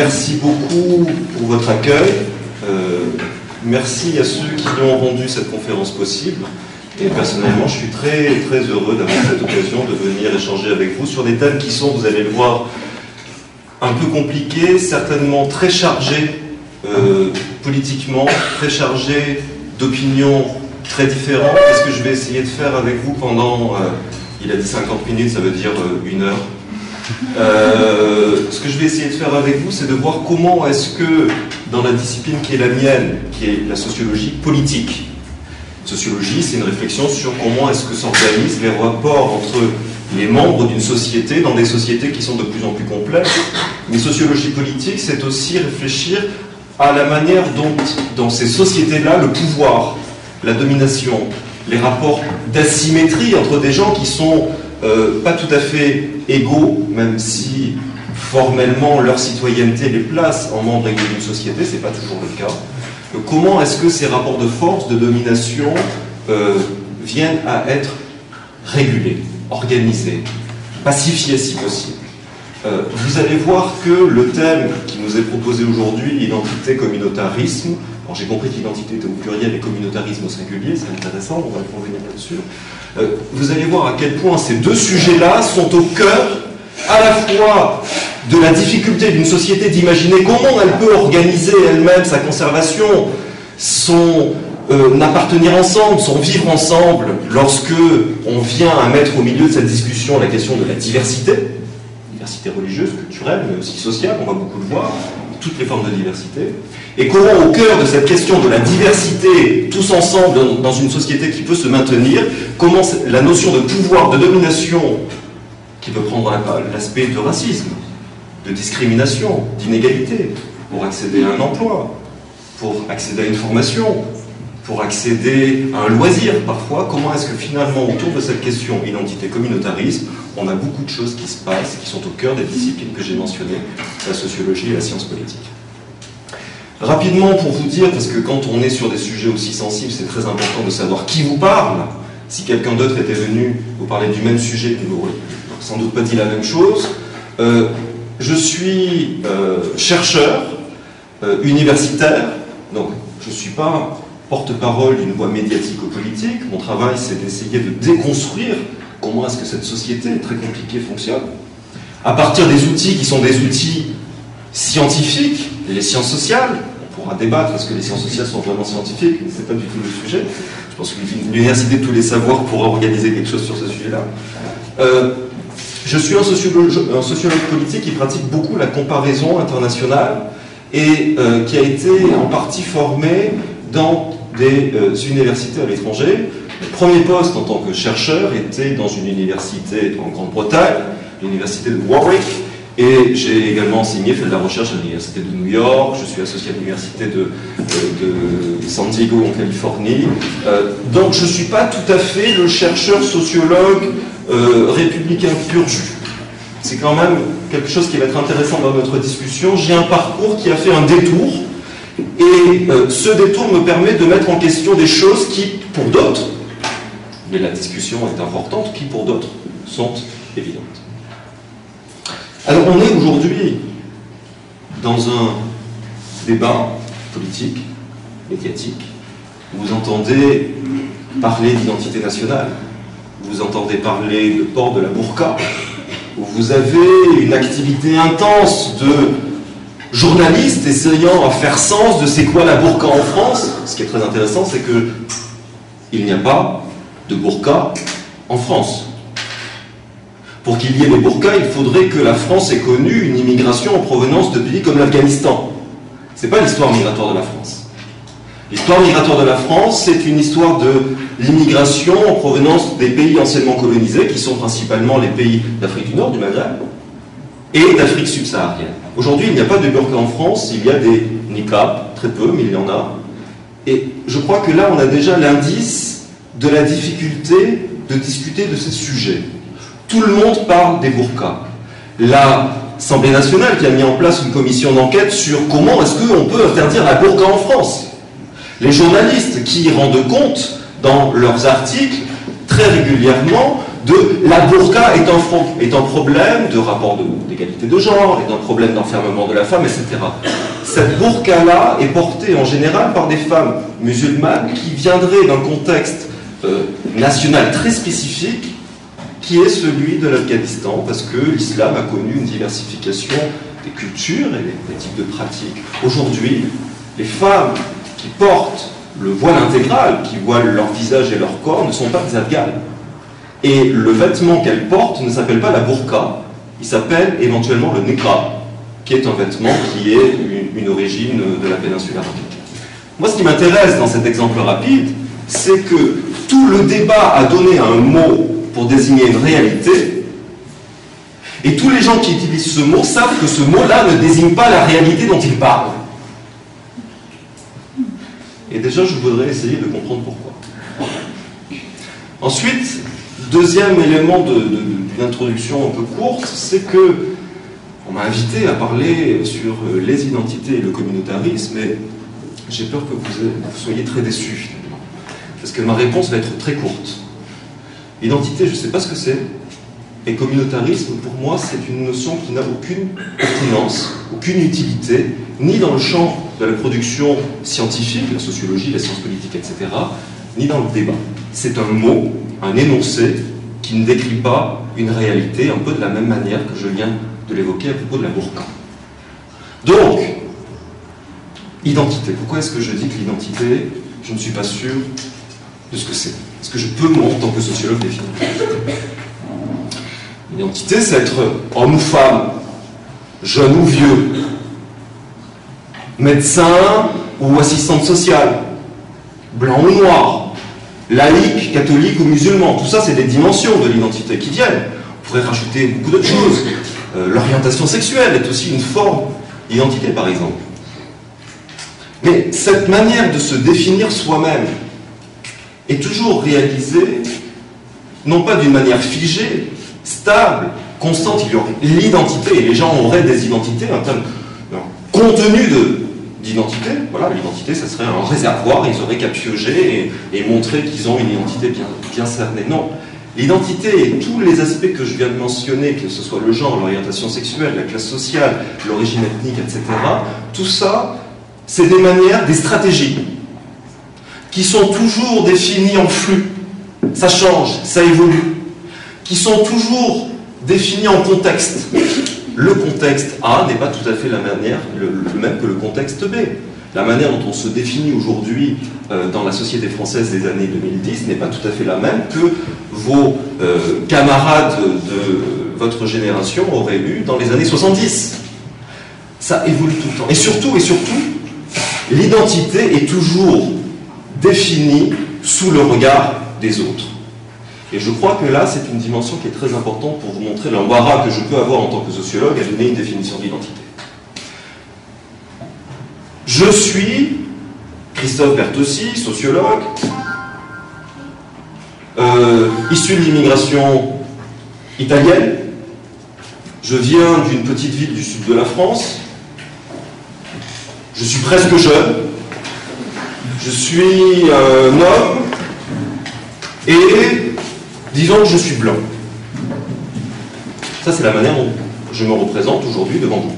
Merci beaucoup pour votre accueil. Merci à ceux qui ont rendu cette conférence possible. Et personnellement, je suis très, très heureux d'avoir cette occasion de venir échanger avec vous sur des thèmes qui sont, vous allez le voir, un peu compliqués, certainement très chargés politiquement, très chargés d'opinions très différentes. Qu'est-ce que je vais essayer de faire avec vous pendant, il a dit 50 minutes, ça veut dire 1 heure. Ce que je vais essayer de faire avec vous, c'est de voir comment est-ce que, dans la discipline qui est la mienne, qui est la sociologie politique, sociologie, c'est une réflexion sur comment est-ce que s'organisent les rapports entre les membres d'une société, dans des sociétés qui sont de plus en plus complexes. Mais sociologie politique, c'est aussi réfléchir à la manière dont, dans ces sociétés-là, le pouvoir, la domination, les rapports d'asymétrie entre des gens qui sont pas tout à fait égaux, même si formellement leur citoyenneté les place en membres égaux d'une société, c'est pas toujours le cas. Comment est-ce que ces rapports de force, de domination viennent à être régulés, organisés, pacifiés si possible. Vous allez voir que le thème qui nous est proposé aujourd'hui, identité, communautarisme, alors j'ai compris qu'identité était au pluriel et communautarisme au singulier, c'est intéressant, on va revenir là-dessus. Vous allez voir à quel point ces deux sujets-là sont au cœur à la fois de la difficulté d'une société d'imaginer comment elle peut organiser elle-même sa conservation, son appartenir ensemble, son vivre ensemble, lorsque on vient à mettre au milieu de cette discussion la question de la diversité religieuse, culturelle, mais aussi sociale, on va beaucoup le voir, toutes les formes de diversité, et comment au cœur de cette question de la diversité, tous ensemble dans une société qui peut se maintenir, comment la notion de pouvoir, de domination, qui peut prendre l'aspect de racisme, de discrimination, d'inégalité, pour accéder à un emploi, pour accéder à une formation, pour accéder à un loisir parfois, comment est-ce que finalement autour de cette question identité-communautarisme, on a beaucoup de choses qui se passent, qui sont au cœur des disciplines que j'ai mentionnées, la sociologie et la science politique. Rapidement pour vous dire, parce que quand on est sur des sujets aussi sensibles, c'est très important de savoir qui vous parle. Si quelqu'un d'autre était venu vous parler du même sujet, il n'aurait sans doute pas dit la même chose. Je suis chercheur, universitaire, donc je ne suis pas porte-parole d'une voix médiatico-politique. Mon travail, c'est d'essayer de déconstruire comment est-ce que cette société très compliquée fonctionne, à partir des outils qui sont des outils scientifiques, les sciences sociales. On pourra débattre, est-ce que les sciences sociales sont vraiment scientifiques, mais ce n'est pas du tout le sujet. Je pense que l'université de tous les savoirs pourra organiser quelque chose sur ce sujet-là. Je suis un sociologue politique qui pratique beaucoup la comparaison internationale et qui a été en partie formé dans des universités à l'étranger. Le premier poste en tant que chercheur était dans une université en Grande-Bretagne, l'université de Warwick, et j'ai également enseigné, fait de la recherche à l'université de New York, je suis associé à l'université de San Diego en Californie. Donc je ne suis pas tout à fait le chercheur sociologue républicain pur jus. C'est quand même quelque chose qui va être intéressant dans notre discussion. J'ai un parcours qui a fait un détour, et ce détour me permet de mettre en question des choses qui, pour d'autres, mais la discussion est importante, qui pour d'autres sont évidentes. Alors on est aujourd'hui dans un débat politique, médiatique, où vous entendez parler d'identité nationale, vous entendez parler de port de la burqa, où vous avez une activité intense de journalistes essayant à faire sens de c'est quoi la burqa en France. Ce qui est très intéressant, c'est que il n'y a pas de burqa en France. Pour qu'il y ait des burqas, il faudrait que la France ait connu une immigration en provenance de pays comme l'Afghanistan. Ce n'est pas l'histoire migratoire de la France. L'histoire migratoire de la France, c'est une histoire de l'immigration en provenance des pays anciennement colonisés, qui sont principalement les pays d'Afrique du Nord, du Maghreb, et d'Afrique subsaharienne. Aujourd'hui, il n'y a pas de burqa en France, il y a des niqabs, très peu, mais il y en a. Et je crois que là, on a déjà l'indice de la difficulté de discuter de ces sujets. Tout le monde parle des burqas. L'Assemblée nationale qui a mis en place une commission d'enquête sur comment est-ce qu'on peut interdire la burqa en France. Les journalistes qui rendent compte dans leurs articles très régulièrement de la burqa est un problème de rapport d'égalité de genre, est un problème d'enfermement de la femme, etc. Cette burqa-là est portée en général par des femmes musulmanes qui viendraient d'un contexte national très spécifique, qui est celui de l'Afghanistan, parce que l'islam a connu une diversification des cultures et des types de pratiques. Aujourd'hui, les femmes qui portent le voile intégral, qui voilent leur visage et leur corps, ne sont pas des afghanes. Et le vêtement qu'elles portent ne s'appelle pas la burqa, il s'appelle éventuellement le niqab, qui est un vêtement qui est une origine de la péninsule arabique. Moi, ce qui m'intéresse dans cet exemple rapide, c'est que tout le débat a donné un mot pour désigner une réalité, et tous les gens qui utilisent ce mot savent que ce mot-là ne désigne pas la réalité dont ils parlent. Et déjà, je voudrais essayer de comprendre pourquoi. Ensuite, deuxième élément d'une introduction un peu courte, c'est que on m'a invité à parler sur les identités et le communautarisme, et j'ai peur que vous soyez très déçus finalement, parce que ma réponse va être très courte. Identité, je ne sais pas ce que c'est, et communautarisme, pour moi, c'est une notion qui n'a aucune pertinence, aucune utilité, ni dans le champ de la production scientifique, la sociologie, les sciences politiques, etc., ni dans le débat. C'est un mot, un énoncé, qui ne décrit pas une réalité, un peu de la même manière que je viens de l'évoquer à propos de la burqa. Donc, identité. Pourquoi est-ce que je dis que l'identité, je ne suis pas sûr de ce que c'est? Est-ce que je peux, moi, en tant que sociologue, définir l'identité? C'est être homme ou femme, jeune ou vieux, médecin ou assistante sociale, blanc ou noir, laïque, catholique ou musulman. Tout ça, c'est des dimensions de l'identité qui viennent. On pourrait rajouter beaucoup d'autres choses. L'orientation sexuelle est aussi une forme d'identité, par exemple. Mais cette manière de se définir soi-même est toujours réalisée, non pas d'une manière figée, stable, constante. Il y aurait l'identité, et les gens auraient des identités, un contenu d'identité. Voilà, l'identité, ça serait un réservoir, ils auraient qu'à piocher et montrer qu'ils ont une identité bien cernée. Non. L'identité et tous les aspects que je viens de mentionner, que ce soit le genre, l'orientation sexuelle, la classe sociale, l'origine ethnique, etc., tout ça, c'est des manières, des stratégies, qui sont toujours définies en flux. Ça change, ça évolue. Qui sont toujours définies en contexte. Le contexte A n'est pas tout à fait la manière, le même que le contexte B. La manière dont on se définit aujourd'hui dans la société française des années 2010 n'est pas tout à fait la même que vos camarades de votre génération auraient eu dans les années 70. Ça évolue tout le temps. Et surtout, l'identité est toujours définie sous le regard des autres. Et je crois que là, c'est une dimension qui est très importante pour vous montrer l'embarras que je peux avoir en tant que sociologue à donner une définition d'identité. Je suis Christophe Bertossi, sociologue, issu de l'immigration italienne. Je viens d'une petite ville du sud de la France. Je suis presque jeune. Je suis un homme. Et disons que je suis blanc. Ça, c'est la manière dont je me représente aujourd'hui devant vous.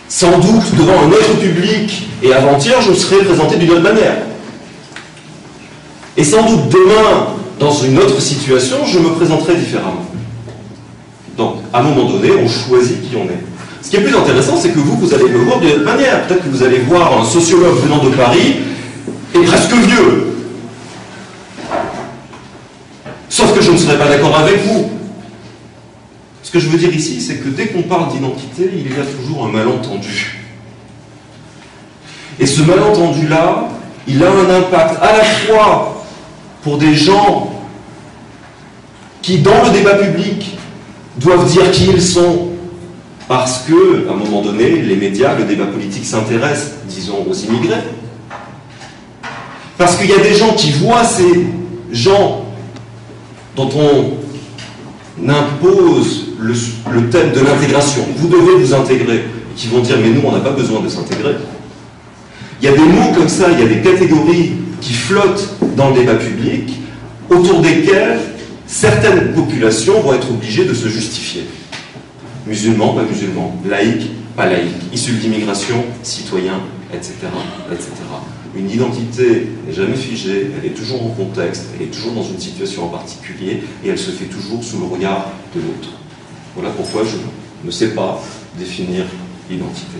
Sans doute, devant un autre public, et avant-hier, je serais présenté d'une autre manière. Et sans doute, demain, dans une autre situation, je me présenterai différemment. Donc, à un moment donné, on choisit qui on est. Ce qui est plus intéressant, c'est que vous allez me voir d'une autre manière. Peut-être que vous allez voir un sociologue venant de Paris, et presque vieux. Sauf que je ne serai pas d'accord avec vous. Ce que je veux dire ici, c'est que dès qu'on parle d'identité, il y a toujours un malentendu. Et ce malentendu-là, il a un impact à la fois pour des gens qui, dans le débat public, doivent dire qui ils sont, parce que, à un moment donné, les médias, le débat politique s'intéresse, disons, aux immigrés. Parce qu'il y a des gens qui voient ces gens dont on impose le thème de l'intégration. Vous devez vous intégrer. Qui vont dire, mais nous, on n'a pas besoin de s'intégrer. Il y a des mots comme ça, il y a des catégories qui flottent dans le débat public, autour desquelles certaines populations vont être obligées de se justifier. Musulmans, pas musulmans, laïcs, pas laïcs, issus d'immigration, citoyens, etc., etc. Une identité n'est jamais figée, elle est toujours en contexte, elle est toujours dans une situation en particulier, et elle se fait toujours sous le regard de l'autre. Voilà pourquoi je ne sais pas définir l'identité.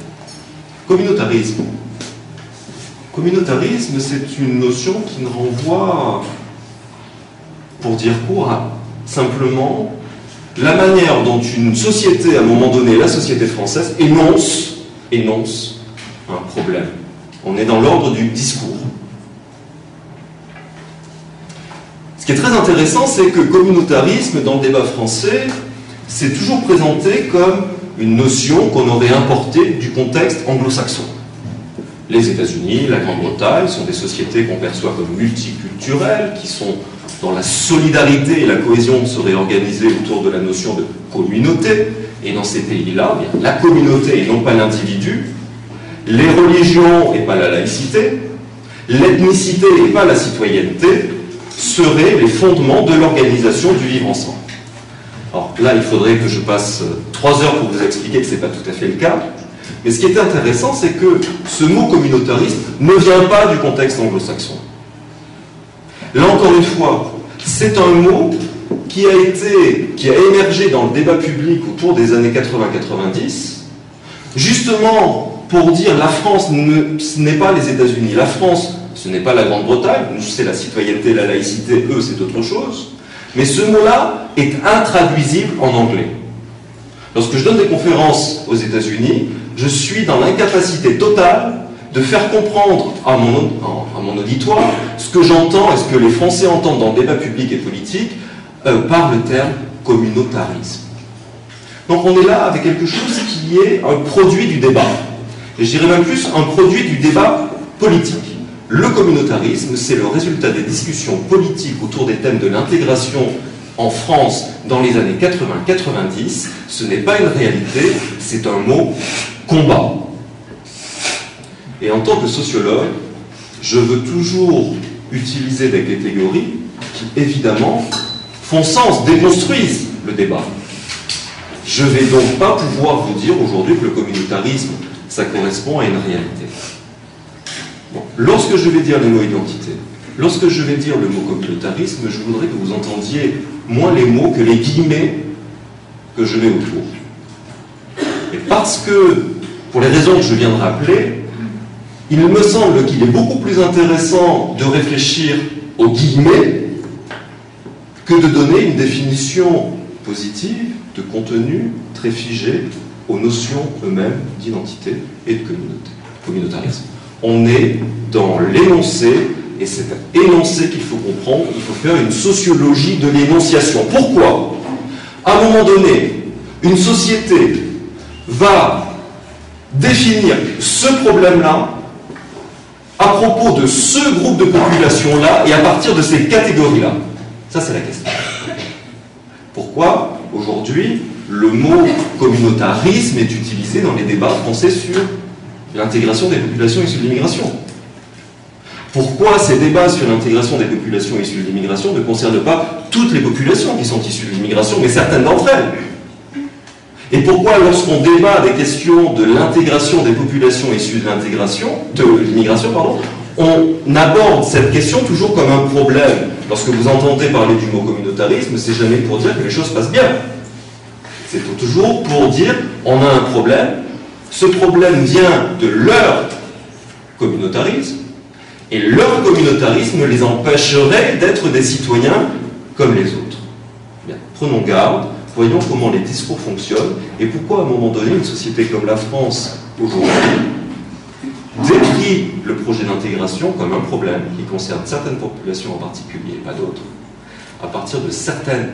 Communautarisme. Communautarisme, c'est une notion qui ne renvoie, pour dire quoi, simplement la manière dont une société, à un moment donné, la société française, énonce un problème. On est dans l'ordre du discours. Ce qui est très intéressant, c'est que communautarisme, dans le débat français, c'est toujours présenté comme une notion qu'on aurait importée du contexte anglo-saxon. Les États-Unis, la Grande-Bretagne sont des sociétés qu'on perçoit comme multiculturelles, qui sont dans la solidarité et la cohésion seraient organisées autour de la notion de communauté. Et dans ces pays-là, la communauté et non pas l'individu, les religions et pas la laïcité, l'ethnicité et pas la citoyenneté seraient les fondements de l'organisation du vivre ensemble. Alors là, il faudrait que je passe 3 heures pour vous expliquer que ce n'est pas tout à fait le cas. Mais ce qui est intéressant, c'est que ce mot communautariste ne vient pas du contexte anglo-saxon. Là encore une fois, c'est un mot qui a émergé dans le débat public autour des années 80-90, justement pour dire la France, ce n'est pas les États-Unis, la France, ce n'est pas la Grande-Bretagne, nous c'est la citoyenneté, la laïcité, eux c'est autre chose, mais ce mot-là est intraduisible en anglais. Lorsque je donne des conférences aux États-Unis, je suis dans l'incapacité totale de faire comprendre à mon auditoire ce que j'entends et ce que les Français entendent dans le débat public et politique par le terme communautarisme. Donc on est là avec quelque chose qui est un produit du débat. Et je dirais même plus un produit du débat politique. Le communautarisme, c'est le résultat des discussions politiques autour des thèmes de l'intégration en France dans les années 80-90. Ce n'est pas une réalité, c'est un mot combat. Et en tant que sociologue, je veux toujours utiliser des catégories qui, évidemment, font sens, déconstruisent le débat. Je ne vais donc pas pouvoir vous dire aujourd'hui que le communautarisme, ça correspond à une réalité. Bon. Lorsque je vais dire le mot identité, lorsque je vais dire le mot communautarisme, je voudrais que vous entendiez moins les mots que les guillemets que je mets autour. Et parce que, pour les raisons que je viens de rappeler, il me semble qu'il est beaucoup plus intéressant de réfléchir aux guillemets que de donner une définition positive de contenu très figé aux notions eux-mêmes d'identité et de communautarisme. On est dans l'énoncé, et c'est un énoncé qu'il faut comprendre, il faut faire une sociologie de l'énonciation. Pourquoi ? À un moment donné, une société va définir ce problème-là à propos de ce groupe de population-là et à partir de ces catégories-là. Ça, c'est la question. Pourquoi, aujourd'hui, le mot communautarisme est utilisé dans les débats français sur l'intégration des populations issues de l'immigration? Pourquoi ces débats sur l'intégration des populations issues de l'immigration ne concernent pas toutes les populations qui sont issues de l'immigration, mais certaines d'entre elles? Et pourquoi, lorsqu'on débat des questions de l'intégration des populations issues de l'immigration, on aborde cette question toujours comme un problème? Lorsque vous entendez parler du mot communautarisme, c'est jamais pour dire que les choses passent bien. C'est toujours pour dire on a un problème, ce problème vient de leur communautarisme, et leur communautarisme les empêcherait d'être des citoyens comme les autres. Bien, prenons garde, voyons comment les discours fonctionnent, et pourquoi à un moment donné, une société comme la France, aujourd'hui, décrit le projet d'intégration comme un problème qui concerne certaines populations en particulier et pas d'autres, à partir de certaines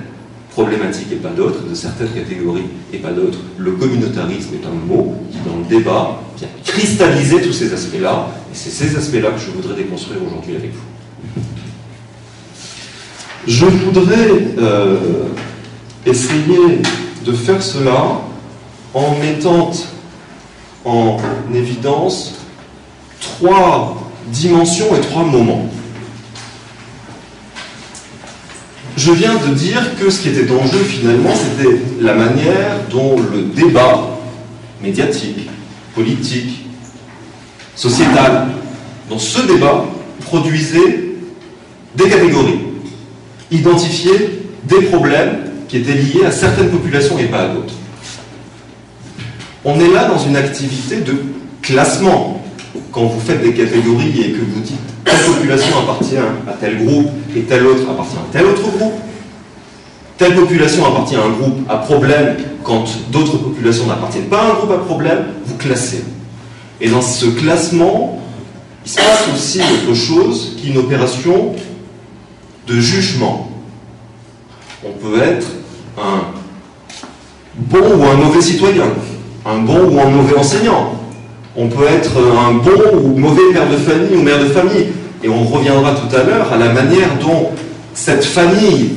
problématiques et pas d'autres, de certaines catégories et pas d'autres. Le communautarisme est un mot qui, dans le débat, vient cristalliser tous ces aspects-là, et c'est ces aspects-là que je voudrais déconstruire aujourd'hui avec vous. Je voudrais essayer de faire cela en mettant en évidence 3 dimensions et 3 moments. je viens de dire que ce qui était en jeu finalement, c'était la manière dont le débat médiatique, politique, sociétal, dont ce débat produisait des catégories, identifiait des problèmes qui étaient liés à certaines populations et pas à d'autres. On est là dans une activité de classement. Quand vous faites des catégories et que vous dites telle population appartient à tel groupe et telle autre appartient à tel autre groupe, telle population appartient à un groupe à problème quand d'autres populations n'appartiennent pas à un groupe à problème, vous classez. Et dans ce classement, il se passe aussi autre chose qu'une opération de jugement. On peut être un bon ou un mauvais citoyen, un bon ou un mauvais enseignant. On peut être un bon ou mauvais père de famille ou mère de famille. Et on reviendra tout à l'heure à la manière dont cette famille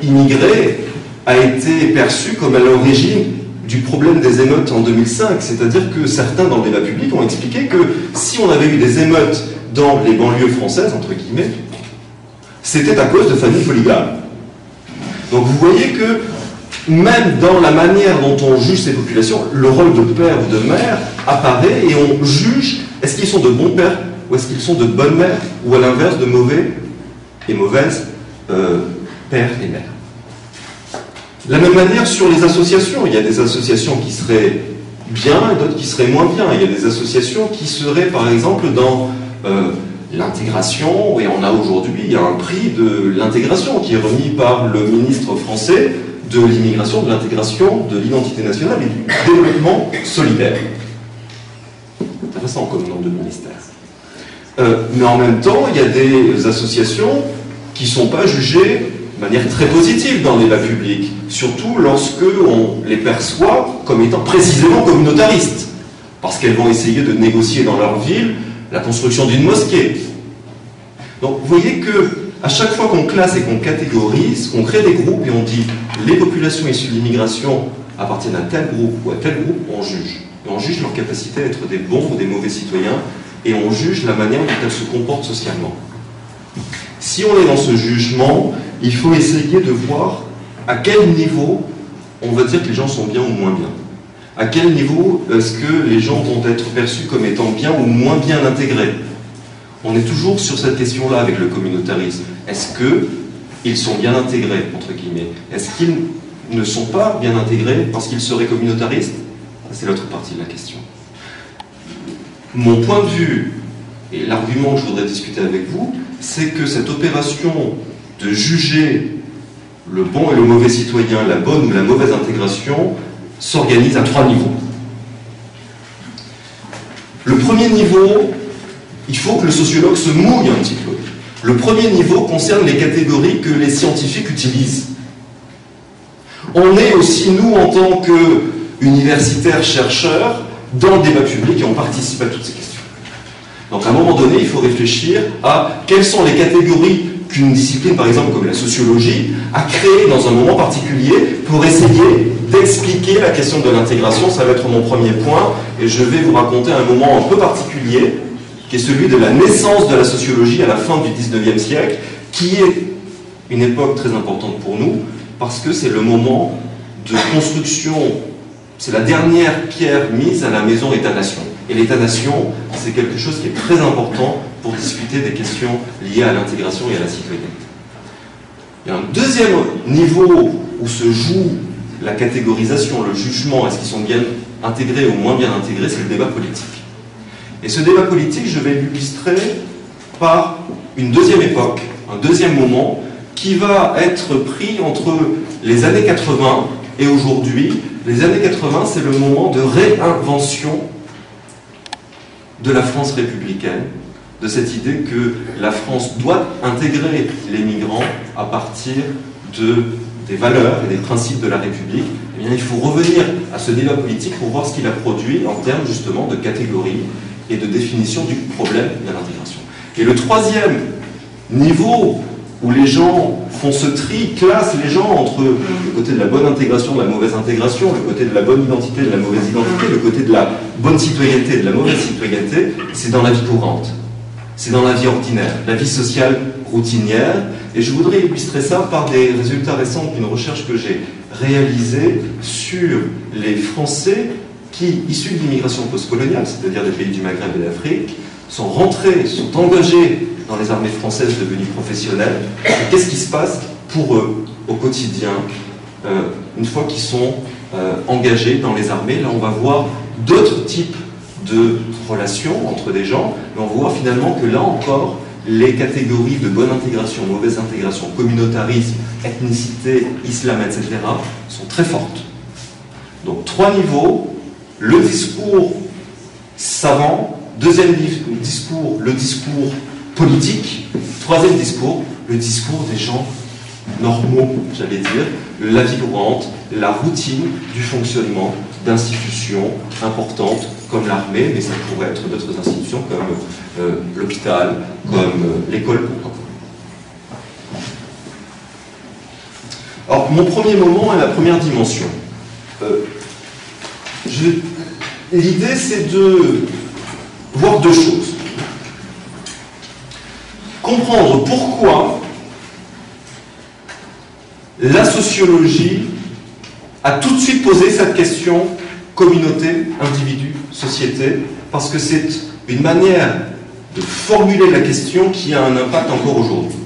immigrée a été perçue comme à l'origine du problème des émeutes en 2005. C'est-à-dire que certains dans le débat public ont expliqué que si on avait eu des émeutes dans les banlieues françaises, entre guillemets, c'était à cause de familles polygames. Donc vous voyez que même dans la manière dont on juge ces populations, le rôle de père ou de mère apparaît et on juge, est-ce qu'ils sont de bons pères ou est-ce qu'ils sont de bonnes mères ou à l'inverse de mauvais et mauvaises pères et mères. De la même manière sur les associations, il y a des associations qui seraient bien et d'autres qui seraient moins bien. Il y a des associations qui seraient par exemple dans l'intégration, et on a aujourd'hui un prix de l'intégration qui est remis par le ministre français de l'immigration, de l'intégration, de l'identité nationale et du développement solidaire. Intéressant comme nom de ministère. Mais en même temps, il y a des associations qui ne sont pas jugées de manière très positive dans le débat public, surtout lorsque on les perçoit comme étant précisément communautaristes, parce qu'elles vont essayer de négocier dans leur ville la construction d'une mosquée. Donc vous voyez que à chaque fois qu'on classe et qu'on catégorise, qu'on crée des groupes et on dit les populations issues de l'immigration appartiennent à tel groupe ou à tel groupe, on juge. Et on juge leur capacité à être des bons ou des mauvais citoyens et on juge la manière dont elles se comportent socialement. Si on est dans ce jugement, il faut essayer de voir à quel niveau on va dire que les gens sont bien ou moins bien. À quel niveau est-ce que les gens vont être perçus comme étant bien ou moins bien intégrés. On est toujours sur cette question-là avec le communautarisme. Est-ce qu'ils sont bien intégrés, entre guillemets? Est-ce qu'ils ne sont pas bien intégrés parce qu'ils seraient communautaristes? C'est l'autre partie de la question. Mon point de vue, et l'argument que je voudrais discuter avec vous, c'est que cette opération de juger le bon et le mauvais citoyen, la bonne ou la mauvaise intégration, s'organise à 3 niveaux. Le premier niveau, il faut que le sociologue se mouille un petit peu. Le premier niveau concerne les catégories que les scientifiques utilisent. On est aussi, nous, en tant qu'universitaires chercheurs, dans le débat public et on participe à toutes ces questions. Donc à un moment donné, il faut réfléchir à quelles sont les catégories qu'une discipline, par exemple comme la sociologie, a créées dans un moment particulier pour essayer d'expliquer la question de l'intégration. Ça va être mon premier point et je vais vous raconter un moment un peu particulier qui est celui de la naissance de la sociologie à la fin du 19e siècle, qui est une époque très importante pour nous parce que c'est le moment de construction. C'est la dernière pierre mise à la maison État-nation. Et l'État-nation, c'est quelque chose qui est très important pour discuter des questions liées à l'intégration et à la citoyenneté. Il y a un deuxième niveau où se joue la catégorisation, le jugement, est-ce qu'ils sont bien intégrés ou moins bien intégrés, c'est le débat politique. Et ce débat politique, je vais l'illustrer par une deuxième époque, un deuxième moment, qui va être pris entre les années 80 et aujourd'hui. Les années 80, c'est le moment de réinvention de la France républicaine, de cette idée que la France doit intégrer les migrants à partir des valeurs et des principes de la République. Eh bien, il faut revenir à ce débat politique pour voir ce qu'il a produit en termes justement de catégories et de définition du problème de l'intégration. Et le troisième niveau où les gens font ce tri, classent les gens entre le côté de la bonne intégration, de la mauvaise intégration, le côté de la bonne identité, de la mauvaise identité, le côté de la bonne citoyenneté, de la mauvaise citoyenneté, c'est dans la vie courante, c'est dans la vie ordinaire, la vie sociale routinière. Et je voudrais illustrer ça par des résultats récents d'une recherche que j'ai réalisée sur les Français qui, issus de l'immigration postcoloniale, c'est-à-dire des pays du Maghreb et d'Afrique, sont rentrés, sont engagés dans les armées françaises devenues professionnelles. Et qu'est-ce qui se passe pour eux au quotidien une fois qu'ils sont engagés dans les armées? Là, on va voir d'autres types de relations entre des gens, mais on voit finalement que là encore, les catégories de bonne intégration, mauvaise intégration, communautarisme, ethnicité, islam, etc., sont très fortes. Donc 3 niveaux: le discours savant, deuxième discours, le discours politique, troisième discours, le discours des gens normaux, j'allais dire, la vie courante, la routine du fonctionnement d'institutions importantes comme l'armée, mais ça pourrait être d'autres institutions comme l'hôpital, comme l'école, pourquoi pas. Alors, mon premier moment est la première dimension. L'idée, c'est de voir 2 choses. Comprendre pourquoi la sociologie a tout de suite posé cette question communauté, individu, société, parce que c'est une manière de formuler la question qui a un impact encore aujourd'hui.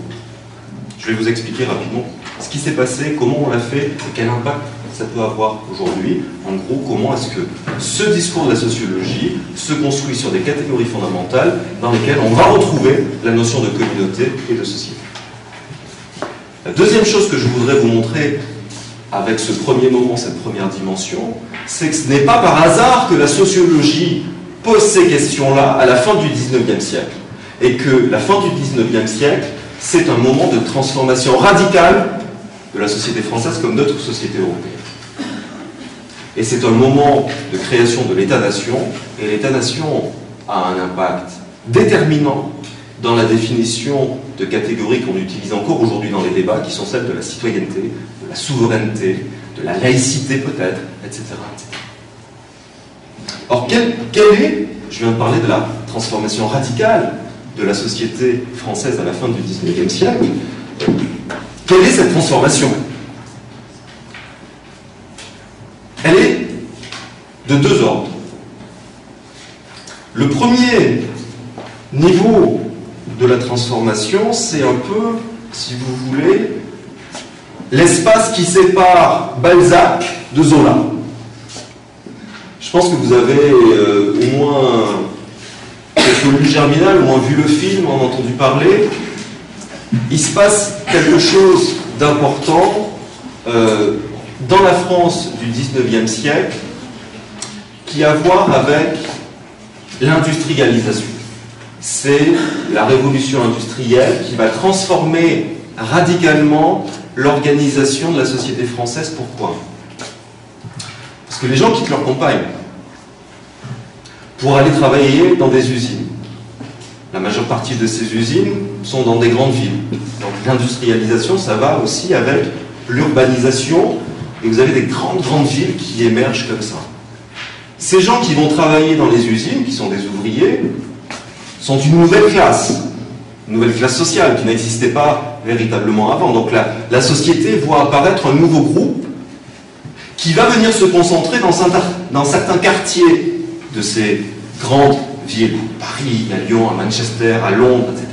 Je vais vous expliquer rapidement ce qui s'est passé, comment on l'a fait et quel impact ça peut avoir aujourd'hui. En gros, comment est-ce que ce discours de la sociologie se construit sur des catégories fondamentales dans lesquelles on va retrouver la notion de communauté et de société. La deuxième chose que je voudrais vous montrer avec ce premier moment, cette première dimension, c'est que ce n'est pas par hasard que la sociologie pose ces questions-là à la fin du XIXe siècle. Et que la fin du XIXe siècle, c'est un moment de transformation radicale de la société française comme d'autres sociétés européennes. Et c'est un moment de création de l'État-nation, et l'État-nation a un impact déterminant dans la définition de catégories qu'on utilise encore aujourd'hui dans les débats, qui sont celles de la citoyenneté, de la souveraineté, de la laïcité peut-être, etc. Or, quelle est, je viens de parler de la transformation radicale de la société française à la fin du XIXe siècle, quelle est cette transformation? Elle est de 2 ordres. Le premier niveau de la transformation, c'est un peu, si vous voulez, l'espace qui sépare Balzac de Zola. Je pense que vous avez au moins lu Germinal, au moins vu le film, en entendu parler. Il se passe quelque chose d'important dans la France du XIXe siècle qui a à voir avec l'industrialisation. C'est la révolution industrielle qui va transformer radicalement l'organisation de la société française. Pourquoi? Parce que les gens quittent leur campagne pour aller travailler dans des usines. La majeure partie de ces usines sont dans des grandes villes. Donc l'industrialisation, ça va aussi avec l'urbanisation, et vous avez des grandes villes qui émergent comme ça. Ces gens qui vont travailler dans les usines, qui sont des ouvriers, sont une nouvelle classe sociale qui n'existait pas véritablement avant. Donc la société voit apparaître un nouveau groupe qui va venir se concentrer dans certains quartiers de ces grandes villes, Paris, à Lyon, à Manchester, à Londres, etc.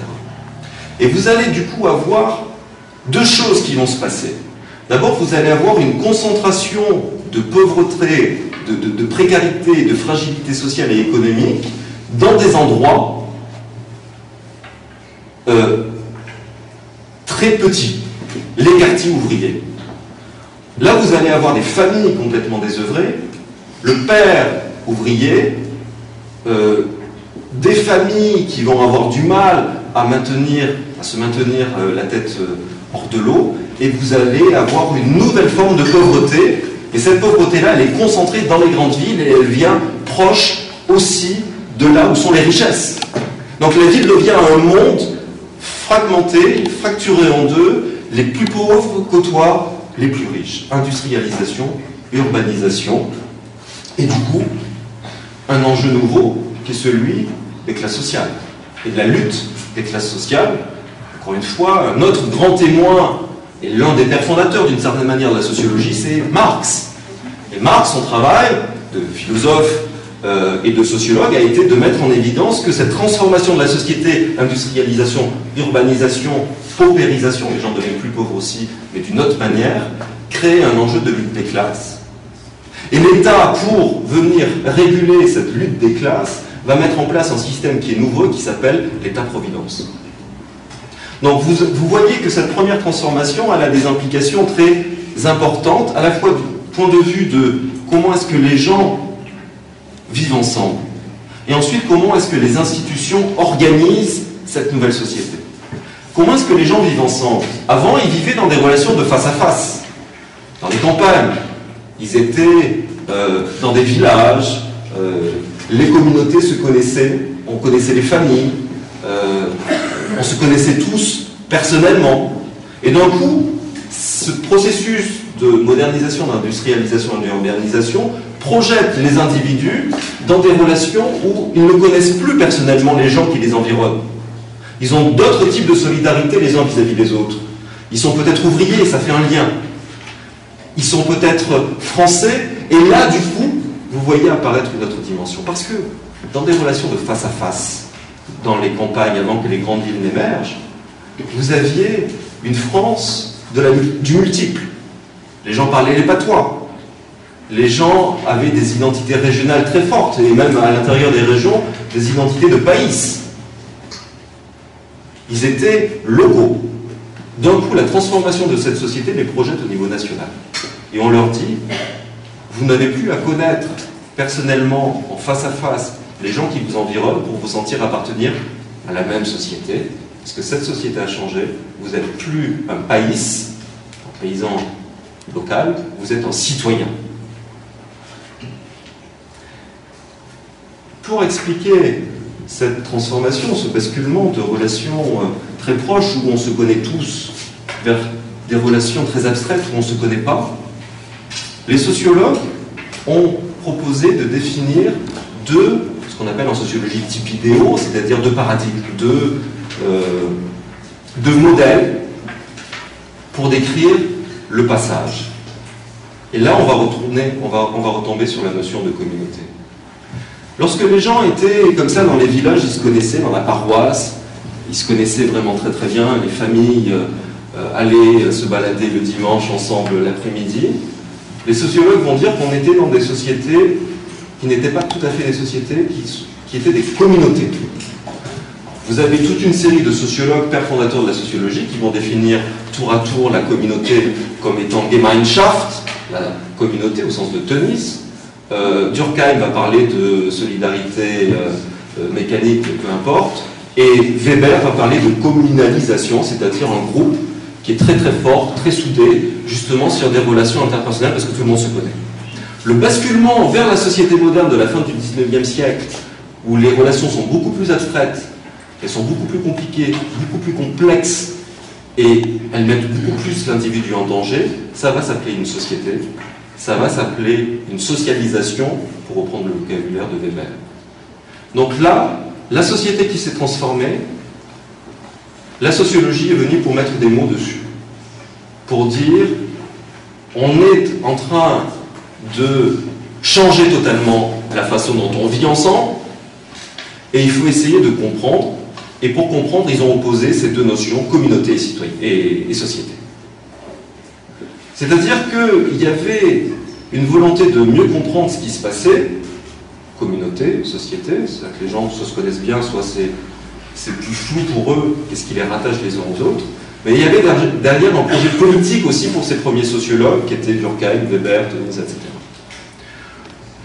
Et vous allez du coup avoir 2 choses qui vont se passer. D'abord, vous allez avoir une concentration de pauvreté, de précarité, de fragilité sociale et économique dans des endroits très petits, les quartiers ouvriers. Là, vous allez avoir des familles complètement désœuvrées, le père ouvrier, des familles qui vont avoir du mal à se maintenir la tête hors de l'eau, et vous allez avoir une nouvelle forme de pauvreté, et cette pauvreté-là, elle est concentrée dans les grandes villes, et elle vient proche aussi de là où sont les richesses. Donc la ville devient un monde fragmenté, fracturé en 2, les plus pauvres côtoient les plus riches. Industrialisation, urbanisation, et du coup, un enjeu nouveau qui est celui des classes sociales et de la lutte des classes sociales Encore une fois, notre grand témoin et l'un des pères fondateurs d'une certaine manière de la sociologie, c'est Marx. Et Marx, son travail de philosophe et de sociologue a été de mettre en évidence que cette transformation de la société, industrialisation, urbanisation, paupérisation, les gens deviennent plus pauvres aussi, mais d'une autre manière, crée un enjeu de lutte des classes. Et l'État, pour venir réguler cette lutte des classes, va mettre en place un système qui est nouveau, qui s'appelle l'État-providence. Donc vous voyez que cette première transformation, elle a des implications très importantes, à la fois du point de vue de comment est-ce que les gens vivent ensemble, et ensuite comment est-ce que les institutions organisent cette nouvelle société. Comment est-ce que les gens vivent ensemble? Avant, ils vivaient dans des relations de face à face, dans les campagnes. Ils étaient dans des villages, les communautés se connaissaient, on connaissait les familles, on se connaissait tous personnellement. Et d'un coup, ce processus de modernisation, d'industrialisation et d'urbanisation projette les individus dans des relations où ils ne connaissent plus personnellement les gens qui les environnent. Ils ont d'autres types de solidarité les uns vis-à-vis des autres. Ils sont peut-être ouvriers, ça fait un lien. Ils sont peut-être français, et là, du coup, vous voyez apparaître une autre dimension. Parce que dans des relations de face à face, dans les campagnes, avant que les grandes villes n'émergent, vous aviez une France du multiple. Les gens parlaient les patois. Les gens avaient des identités régionales très fortes, et même à l'intérieur des régions, des identités de pays. Ils étaient locaux. D'un coup, la transformation de cette société les projette au niveau national. Et on leur dit, vous n'avez plus à connaître personnellement, en face à face, les gens qui vous environnent pour vous sentir appartenir à la même société. Parce que cette société a changé. Vous n'êtes plus un pays, un paysan local, vous êtes un citoyen. Pour expliquer cette transformation, ce basculement de relations très proches où on se connaît tous, vers des relations très abstraites où on ne se connaît pas, les sociologues ont proposé de définir ce qu'on appelle en sociologie types idéaux, c'est-à-dire deux paradigmes, deux modèles pour décrire le passage. Et là, on va retomber sur la notion de communauté. Lorsque les gens étaient comme ça dans les villages, ils se connaissaient dans la paroisse, ils se connaissaient vraiment très très bien, les familles allaient se balader le dimanche ensemble l'après-midi. Les sociologues vont dire qu'on était dans des sociétés qui n'étaient pas tout à fait des sociétés, qui étaient des communautés. Vous avez toute une série de sociologues, pères fondateurs de la sociologie, qui vont définir tour à tour la communauté comme étant Gemeinschaft, la communauté au sens de tennis. Durkheim va parler de solidarité mécanique, peu importe, et Weber va parler de communalisation, c'est-à-dire un groupe qui est très très fort, très soudé, justement sur des relations interpersonnelles parce que tout le monde se connaît. Le basculement vers la société moderne de la fin du 19e siècle, où les relations sont beaucoup plus abstraites, elles sont beaucoup plus compliquées, beaucoup plus complexes, et elles mettent beaucoup plus l'individu en danger, ça va s'appeler une société, ça va s'appeler une socialisation, pour reprendre le vocabulaire de Weber. Donc là, la société qui s'est transformée, la sociologie est venue pour mettre des mots dessus. Pour dire, on est en train de changer totalement la façon dont on vit ensemble, et il faut essayer de comprendre. Et pour comprendre, ils ont opposé ces deux notions, communauté et société. C'est-à-dire qu'il y avait une volonté de mieux comprendre ce qui se passait, communauté, société, c'est-à-dire que les gens soit se connaissent bien, soit c'est plus flou pour eux, qu'est-ce qui les rattache les uns aux autres. Mais il y avait derrière un projet politique aussi pour ces premiers sociologues, qui étaient Durkheim, Weber, Tönnies, etc.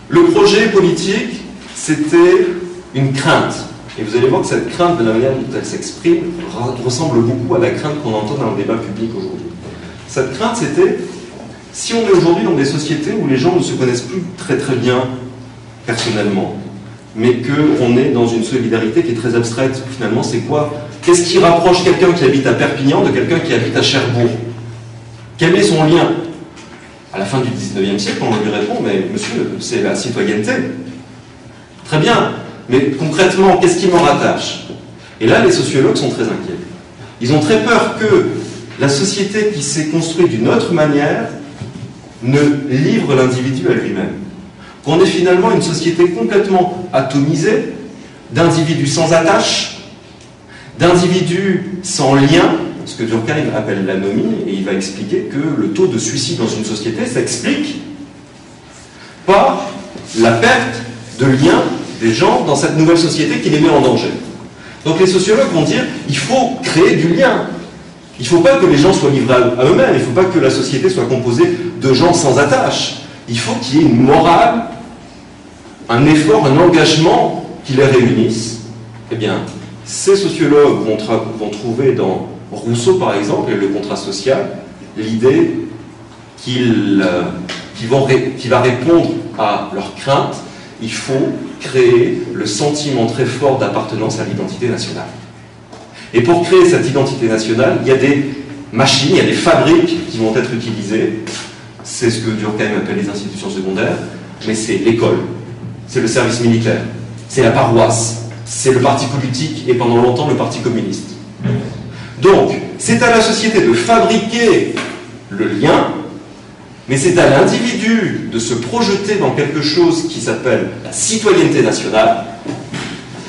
Le projet politique, c'était une crainte. Et vous allez voir que cette crainte, de la manière dont elle s'exprime, ressemble beaucoup à la crainte qu'on entend dans le débat public aujourd'hui. Cette crainte, c'était, si on est aujourd'hui dans des sociétés où les gens ne se connaissent plus très très bien personnellement, mais qu'on est dans une solidarité qui est très abstraite, finalement, c'est quoi? Qu'est-ce qui rapproche quelqu'un qui habite à Perpignan de quelqu'un qui habite à Cherbourg? Quel est son lien? À la fin du 19e siècle, on lui répond, mais monsieur, c'est la citoyenneté. Très bien. Mais concrètement, qu'est-ce qui m'en rattache? Et là, les sociologues sont très inquiets. Ils ont très peur que la société qui s'est construite d'une autre manière ne livre l'individu à lui-même. Qu'on ait finalement une société complètement atomisée, d'individus sans attache, d'individus sans lien, ce que Durkheim appelle l'anomie, et il va expliquer que le taux de suicide dans une société s'explique par la perte de lien des gens dans cette nouvelle société qui les met en danger. Donc les sociologues vont dire il faut créer du lien. Il ne faut pas que les gens soient livrés à eux-mêmes, il ne faut pas que la société soit composée de gens sans attache. Il faut qu'il y ait une morale, un effort, un engagement qui les réunisse. Eh bien, ces sociologues vont trouver dans Rousseau, par exemple, et le contrat social, l'idée qu'il va répondre à leurs craintes. Il faut créer le sentiment très fort d'appartenance à l'identité nationale. Et pour créer cette identité nationale, il y a des machines, il y a des fabriques qui vont être utilisées. C'est ce que Durkheim appelle les institutions secondaires, mais c'est l'école, c'est le service militaire, c'est la paroisse, c'est le parti politique et pendant longtemps le parti communiste. Donc, c'est à la société de fabriquer le lien, mais c'est à l'individu de se projeter dans quelque chose qui s'appelle la citoyenneté nationale,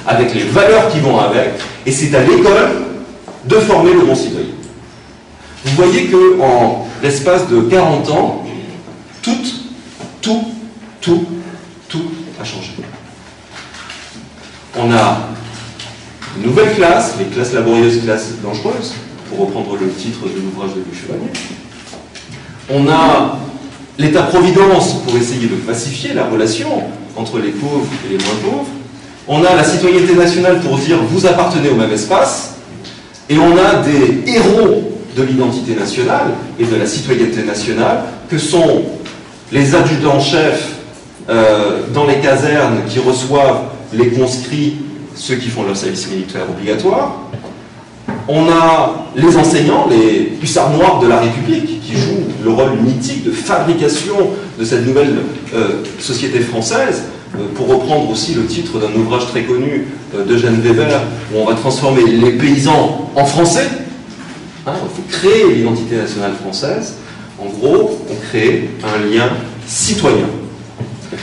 avec les valeurs qui vont avec, et c'est à l'école de former le bon citoyen. Vous voyez qu'en l'espace de 40 ans, tout a changé. On a une nouvelle classe, les classes laborieuses, classes dangereuses, pour reprendre le titre de l'ouvrage de Louis Chevalier. On a l'État-providence pour essayer de pacifier la relation entre les pauvres et les moins pauvres. On a la citoyenneté nationale pour dire vous appartenez au même espace. Et on a des héros de l'identité nationale et de la citoyenneté nationale que sont les adjudants-chefs dans les casernes qui reçoivent les conscrits, ceux qui font leur service militaire obligatoire. On a les enseignants, les hussards noirs de la République, qui jouent le rôle mythique de fabrication de cette nouvelle société française, pour reprendre aussi le titre d'un ouvrage très connu d'Eugène Weber, où on va transformer les paysans en français. Il faut créer l'identité nationale française. En gros, on crée un lien citoyen.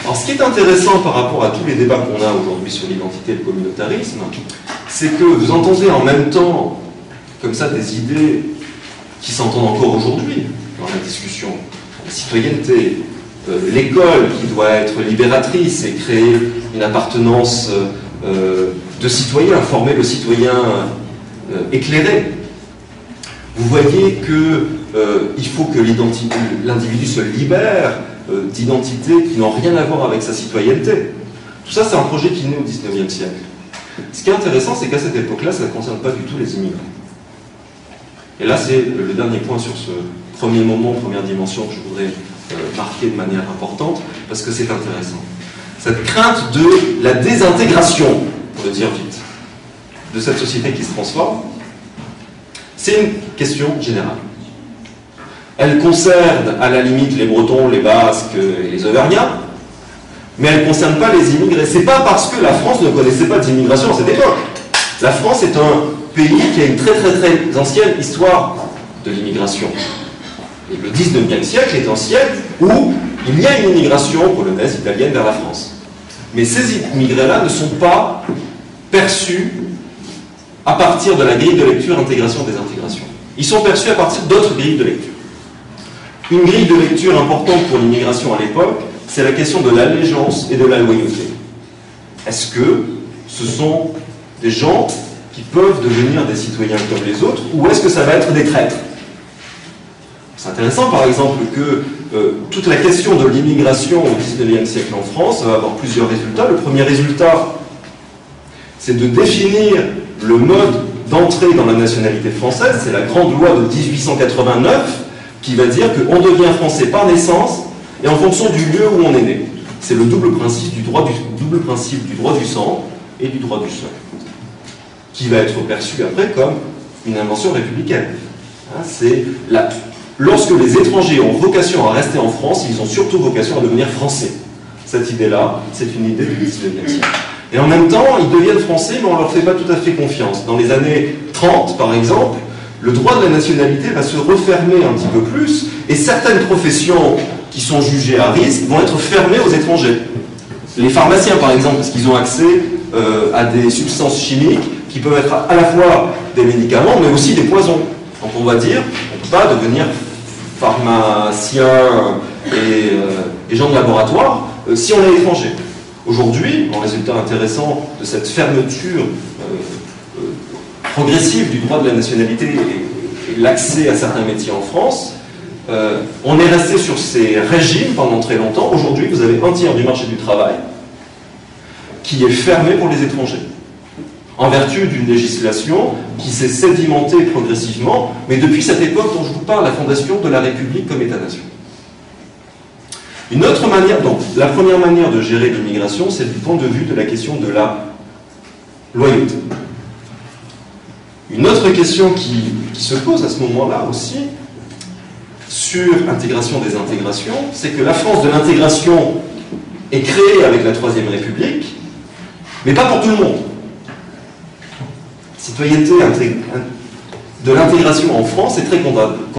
Alors, ce qui est intéressant par rapport à tous les débats qu'on a aujourd'hui sur l'identité et le communautarisme, c'est que vous entendez en même temps, comme ça, des idées qui s'entendent encore aujourd'hui dans la discussion. La citoyenneté, l'école qui doit être libératrice et créer une appartenance de citoyen, former le citoyen éclairé. Vous voyez qu'il faut que l'individu se libère d'identités qui n'ont rien à voir avec sa citoyenneté. Tout ça, c'est un projet qui naît au XIXe siècle. Ce qui est intéressant, c'est qu'à cette époque-là, ça ne concerne pas du tout les immigrés. Et là, c'est le dernier point sur ce premier moment, première dimension que je voudrais marquer de manière importante, parce que c'est intéressant. Cette crainte de la désintégration, pour le dire vite, de cette société qui se transforme, c'est une question générale. Elle concerne à la limite les Bretons, les Basques et les Auvergnats, mais elle ne concerne pas les immigrés. C'est pas parce que la France ne connaissait pas d'immigration à cette époque. La France est un pays qui a une très ancienne histoire de l'immigration. Et le XIXe siècle est un siècle où il y a une immigration polonaise, italienne vers la France. Mais ces immigrés-là ne sont pas perçus à partir de la grille de lecture intégration-désintégration. Ils sont perçus à partir d'autres grilles de lecture. Une grille de lecture importante pour l'immigration à l'époque, c'est la question de l'allégeance et de la loyauté. Est-ce que ce sont des gens qui peuvent devenir des citoyens comme les autres, ou est-ce que ça va être des traîtres? C'est intéressant, par exemple, que toute la question de l'immigration au XIXe siècle en France va avoir plusieurs résultats. Le premier résultat, c'est de définir le mode d'entrée dans la nationalité française. C'est la grande loi de 1889 qui va dire qu'on devient français par naissance et en fonction du lieu où on est né. C'est le double principe du droit du sang et du droit du sol, qui va être perçu après comme une invention républicaine. Lorsque les étrangers ont vocation à rester en France, ils ont surtout vocation à devenir français. Cette idée-là, c'est une idée du XIXe siècle. Et en même temps, ils deviennent français, mais on ne leur fait pas tout à fait confiance. Dans les années 30, par exemple, le droit de la nationalité va se refermer un petit peu plus, et certaines professions qui sont jugées à risque vont être fermées aux étrangers. Les pharmaciens, par exemple, parce qu'ils ont accès à des substances chimiques qui peuvent être à la fois des médicaments, mais aussi des poisons. Donc on va dire, on ne peut pas devenir pharmacien et gens de laboratoire si on est étranger. Aujourd'hui, en résultat intéressant de cette fermeture progressive du droit de la nationalité et l'accès à certains métiers en France, on est resté sur ces régimes pendant très longtemps. Aujourd'hui, vous avez un tiers du marché du travail qui est fermé pour les étrangers, en vertu d'une législation qui s'est sédimentée progressivement, mais depuis cette époque dont je vous parle, la fondation de la République comme État-nation. Une autre manière, donc la première manière de gérer l'immigration, c'est du point de vue de la question de la loyauté. Une autre question qui se pose à ce moment-là aussi, sur l'intégration des intégrations, c'est que la France de l'intégration est créée avec la Troisième République, mais pas pour tout le monde. La citoyenneté de l'intégration en France est très condamnable.